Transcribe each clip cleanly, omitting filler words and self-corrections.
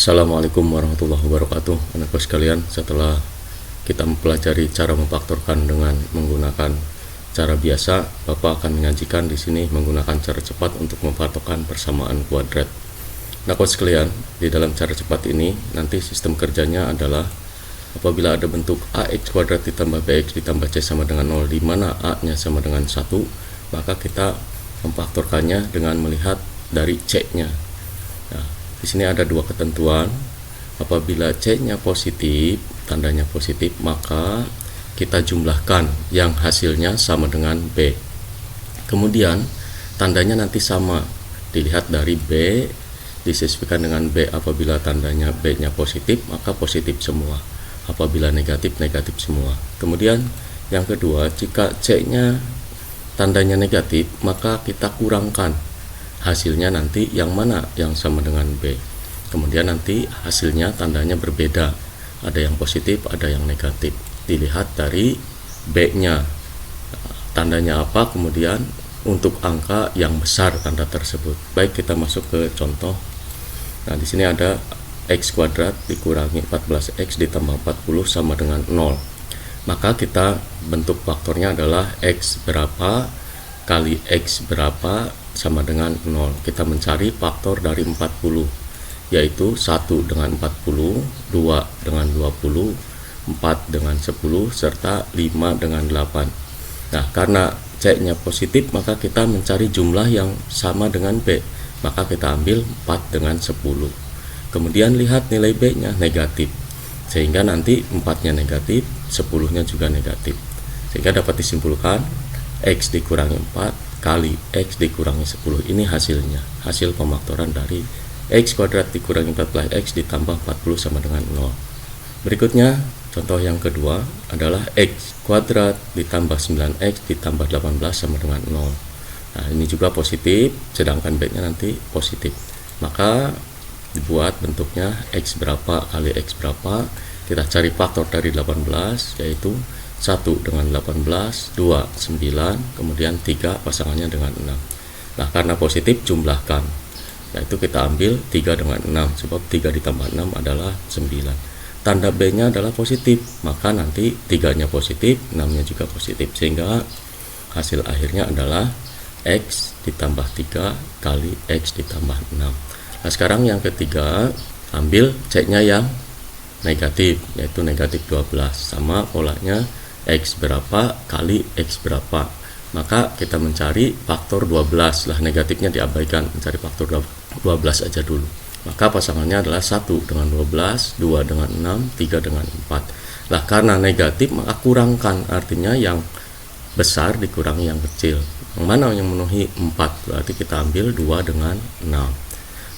Assalamualaikum warahmatullahi wabarakatuh. Anak-anak sekalian, setelah kita mempelajari cara memfaktorkan dengan menggunakan cara biasa, Bapak akan menyajikan di sini menggunakan cara cepat untuk memfaktorkan persamaan kuadrat. Anak-anak sekalian, di dalam cara cepat ini nanti sistem kerjanya adalah apabila ada bentuk ax kuadrat ditambah bx ditambah c sama dengan 0, di mana a-nya sama dengan 1, maka kita memfaktorkannya dengan melihat dari c-nya. Nah, di sini ada dua ketentuan. Apabila c-nya positif, tandanya positif, maka kita jumlahkan yang hasilnya sama dengan b. Kemudian tandanya nanti sama, dilihat dari b disesuaikan dengan b. Apabila tandanya b-nya positif, maka positif semua. Apabila negatif, negatif semua. Kemudian yang kedua, jika c-nya tandanya negatif, maka kita kurangkan hasilnya nanti yang mana yang sama dengan b. Kemudian nanti hasilnya tandanya berbeda, ada yang positif, ada yang negatif. Dilihat dari b-nya tandanya apa, kemudian untuk angka yang besar tanda tersebut. Baik, kita masuk ke contoh. Nah, di sini ada x kuadrat dikurangi 14x ditambah 40 sama dengan 0. Maka kita bentuk faktornya adalah x berapa kali x berapa sama dengan 0. Kita mencari faktor dari 40, yaitu 1 dengan 40, 2 dengan 20, 4 dengan 10, serta 5 dengan 8. Nah, karena c-nya positif, maka kita mencari jumlah yang sama dengan b. Maka kita ambil 4 dengan 10. Kemudian lihat nilai b-nya negatif, sehingga nanti 4-nya negatif, 10-nya juga negatif. Sehingga dapat disimpulkan x dikurangi 4 kali x dikurangi 10, ini hasilnya, hasil pemfaktoran dari x kuadrat dikurangi 14x ditambah 40 sama dengan 0. Berikutnya, contoh yang kedua adalah x kuadrat ditambah 9x ditambah 18 sama dengan 0. Nah, ini juga positif, sedangkan b-nya nanti positif. Maka dibuat bentuknya x berapa kali x berapa. Kita cari faktor dari 18, yaitu 1 dengan 18, 2, 9, kemudian 3 pasangannya dengan 6. Nah, karena positif jumlahkan, yaitu kita ambil 3 dengan 6, sebab 3 ditambah 6 adalah 9. Tanda B-nya adalah positif, maka nanti 3-nya positif, 6-nya juga positif, sehingga hasil akhirnya adalah x ditambah 3 kali x ditambah 6. Nah, sekarang yang ketiga, ambil c-nya yang negatif, yaitu negatif 12, sama polanya x berapa kali x berapa. Maka kita mencari faktor 12 lah, negatifnya diabaikan, mencari faktor 12 aja dulu. Maka pasangannya adalah 1 dengan 12, 2 dengan 6, 3 dengan 4. Lah, karena negatif maka kurangkan, artinya yang besar dikurangi yang kecil. Yang mana yang memenuhi 4, berarti kita ambil 2 dengan 6.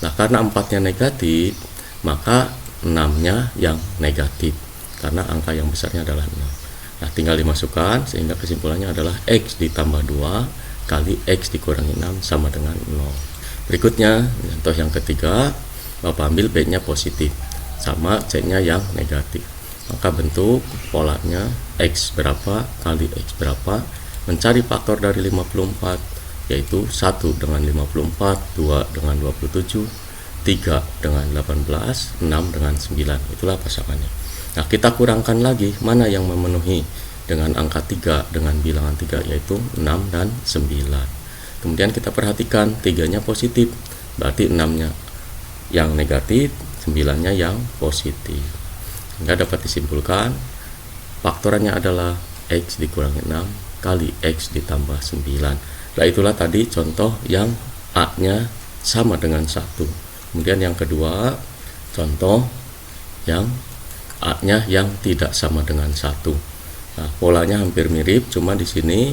Nah, karena 4-nya negatif, maka 6-nya yang negatif, karena angka yang besarnya adalah 6. Nah, tinggal dimasukkan, sehingga kesimpulannya adalah x ditambah 2 kali x dikurangi 6 sama dengan 0. Berikutnya, contoh yang ketiga, Bapak ambil b-nya positif, sama c-nya yang negatif. Maka bentuk polanya x berapa kali x berapa, mencari faktor dari 54, yaitu 1 dengan 54, 2 dengan 27, 3 dengan 18, 6 dengan 9. Itulah pasangannya. Nah, kita kurangkan lagi mana yang memenuhi dengan angka 3 dengan bilangan 3, yaitu 6 dan 9. Kemudian kita perhatikan 3-nya positif, berarti 6-nya yang negatif, 9-nya yang positif. Sehingga dapat disimpulkan faktorannya adalah x dikurangi 6 kali x ditambah 9. Nah, itulah tadi contoh yang a-nya sama dengan 1. Kemudian yang kedua, contoh yang a-nya yang tidak sama dengan 1. Nah, polanya hampir mirip, cuma di sini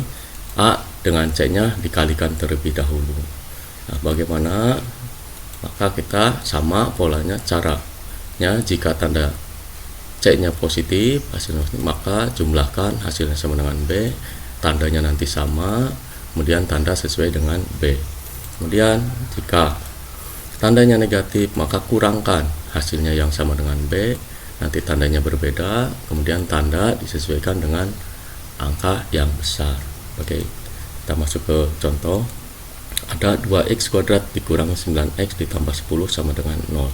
a dengan c-nya dikalikan terlebih dahulu. Nah, bagaimana? Maka kita sama polanya, caranya jika tanda c-nya positif, hasilnya maka jumlahkan hasilnya sama dengan b, tandanya nanti sama, kemudian tanda sesuai dengan b. Kemudian jika tandanya negatif, maka kurangkan hasilnya yang sama dengan b, nanti tandanya berbeda, kemudian tanda disesuaikan dengan angka yang besar. Oke, kita masuk ke contoh. Ada 2x kuadrat dikurangi 9x ditambah 10 sama dengan 0.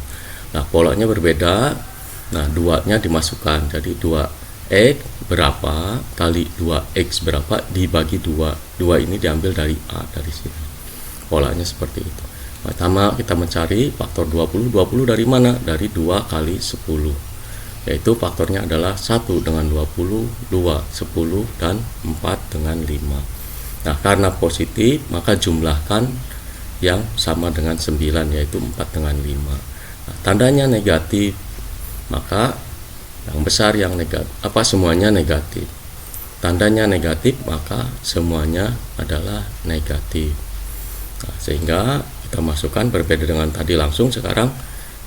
Nah, polanya berbeda. Nah, 2-nya dimasukkan. Jadi 2x berapa kali 2x berapa dibagi 2. 2 ini diambil dari A dari sini. Polanya seperti itu. Pertama kita mencari faktor 20. 20 dari mana? Dari 2 kali 10. Yaitu faktornya adalah 1 dengan 20, 2, 10, dan 4 dengan 5. Nah, karena positif maka jumlahkan yang sama dengan 9, yaitu 4 dengan 5. Nah, tandanya negatif, maka yang besar yang negatif, semuanya negatif. Tandanya negatif, maka semuanya adalah negatif. Nah, sehingga kita masukkan berbeda dengan tadi langsung, sekarang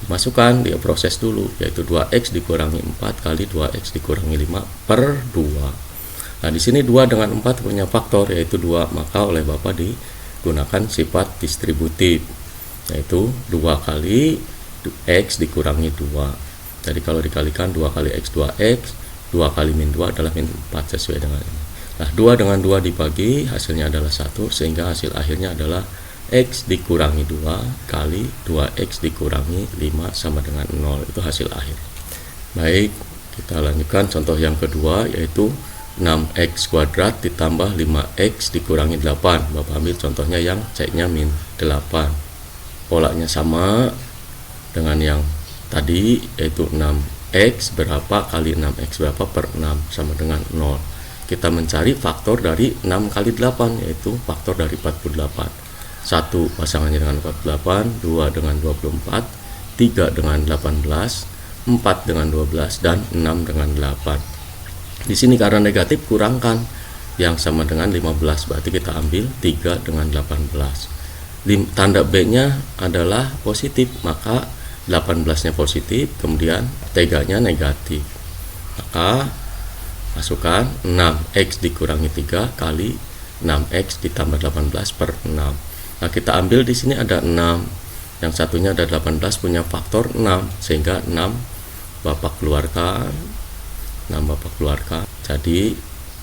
masukkan dia proses dulu, yaitu 2x dikurangi 4 kali 2x dikurangi 5 per 2. Nah, di sini 2 dengan 4 punya faktor yaitu 2, maka oleh Bapak digunakan sifat distributif, yaitu 2 kali x dikurangi 2. Jadi kalau dikalikan 2 kali x 2x, 2 kali min 2 adalah min 4 sesuai dengan ini. Nah, 2 dengan 2 dibagi, hasilnya adalah 1, sehingga hasil akhirnya adalah x dikurangi 2 kali 2x dikurangi 5 sama dengan 0. Itu hasil akhir. Baik, kita lanjutkan contoh yang kedua, yaitu 6x kuadrat ditambah 5x dikurangi 8. Bapak ambil contohnya yang c-nya min 8. Polanya sama dengan yang tadi, yaitu 6x berapa kali 6x berapa per 6 sama dengan 0. Kita mencari faktor dari 6 kali 8, yaitu faktor dari 48. 1 pasangannya dengan 48, 2 dengan 24, 3 dengan 18, 4 dengan 12, dan 6 dengan 8. Di sini karena negatif kurangkan yang sama dengan 15, berarti kita ambil 3 dengan 18. Tanda B-nya adalah positif, maka 18-nya positif, kemudian 3-nya negatif. Maka masukkan 6x dikurangi 3 kali 6x ditambah 18 per 6. Nah, kita ambil di sini ada 6. Yang satunya ada 18 punya faktor 6, sehingga 6 Bapak keluarkan. 6 Bapak keluarkan. Jadi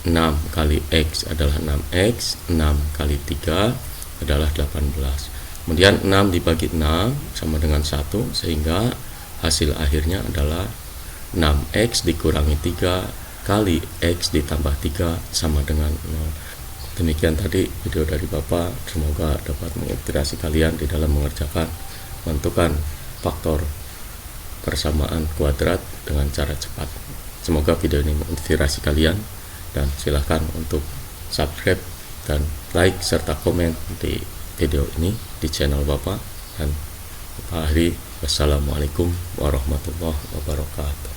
6 kali x adalah 6x, 6 kali 3 adalah 18. Kemudian 6 dibagi 6 sama dengan 1, sehingga hasil akhirnya adalah 6x dikurangi 3 kali x ditambah 3 sama dengan 0. Demikian tadi video dari Bapak, semoga dapat menginspirasi kalian di dalam mengerjakan menentukan faktor persamaan kuadrat dengan cara cepat. Semoga video ini menginspirasi kalian, dan silahkan untuk subscribe dan like serta komen di video ini di channel Bapak. Dan Bapak akhiri, wassalamualaikum warahmatullahi wabarakatuh.